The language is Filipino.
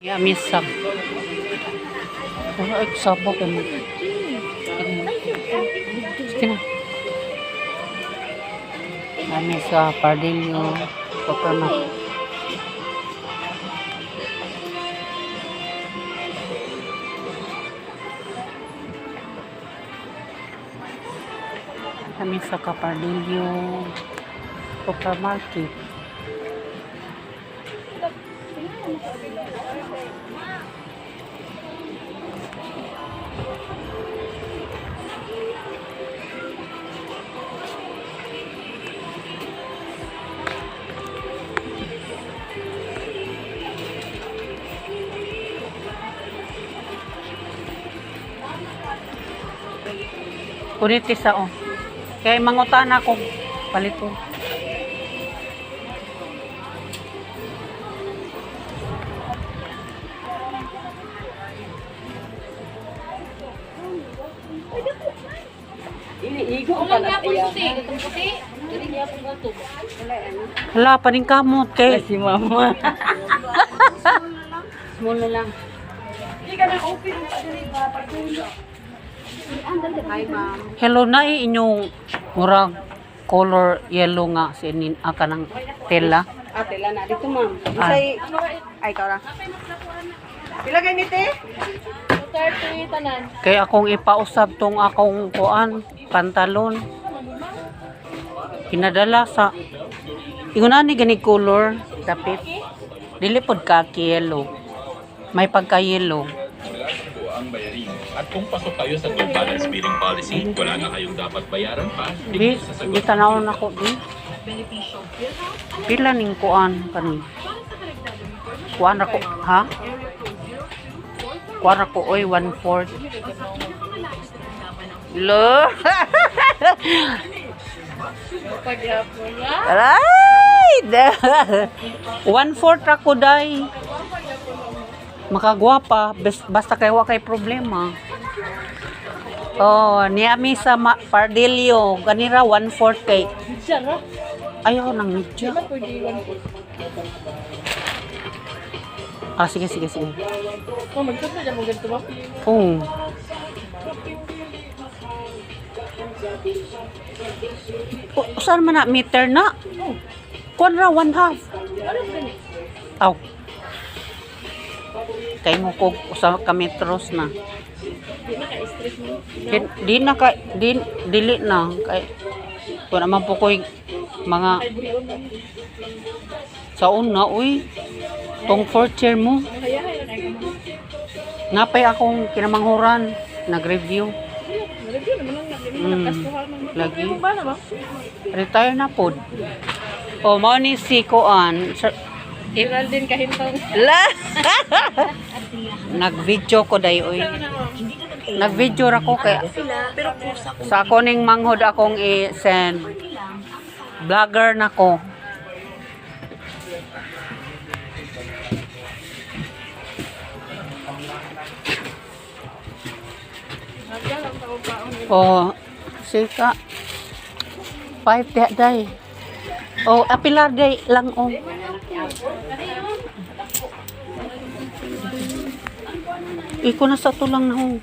Ya, misak. Ay, sabok mo. Sige na. Kami sa Pardillo, Supermarket. Kami sa Kapardillo, Supermarket. Kunit isa o. Kaya mangutan ako. Palito. Hala, paning kamot kay. Si mama. Small na lang. Hindi ka na-open na dali ba? Hi, ma'am. Hello na inyong murag color yellow nga sinin aka ng tela. Ah, tela na. Dito, ma'am. Ah. Ay, ikaw na. Ilagay ni te? Kaya akong ipausab tong akong kuan, pantalon. Pinadala sa inguna ni gani color dapit. Dili pod kaki yellow. May pagka yellow. Ang bayarin. At kung pasok kayo sa Good Balance Billing Policy, wala na kayong dapat bayaran pa. Di tanawon ako di. Pila ning kuan kani? Kuan ako, ha? Kuan ako oy 1/4. Lo. Aray! 1/4 ako day. Makagwapa, basta kay wa kay problema. Oh, niami sa Pardillo, kanira 1/4 kay. Ayaw nang medyo. Ah, sige. Oh, magkita dyan mo ganito ba? Oo. Saan man na meter na? Kuan ra 1/2. Aw. Kay mo ko sa kametros na. Dili na kay kun naman po koy mga saon na uy tong fourth chair mo napay akong kinamanghuran nag-review lagi retire na pod o mao ni si Koan Geraldine kahintong. la nag-video ko day oy nag-video ra ko kay sa ako ning manghod akong i-send vlogger na ko. Oh, sika 5 day. Oh, apilar day lang oh. Iko na sa tulang na oh.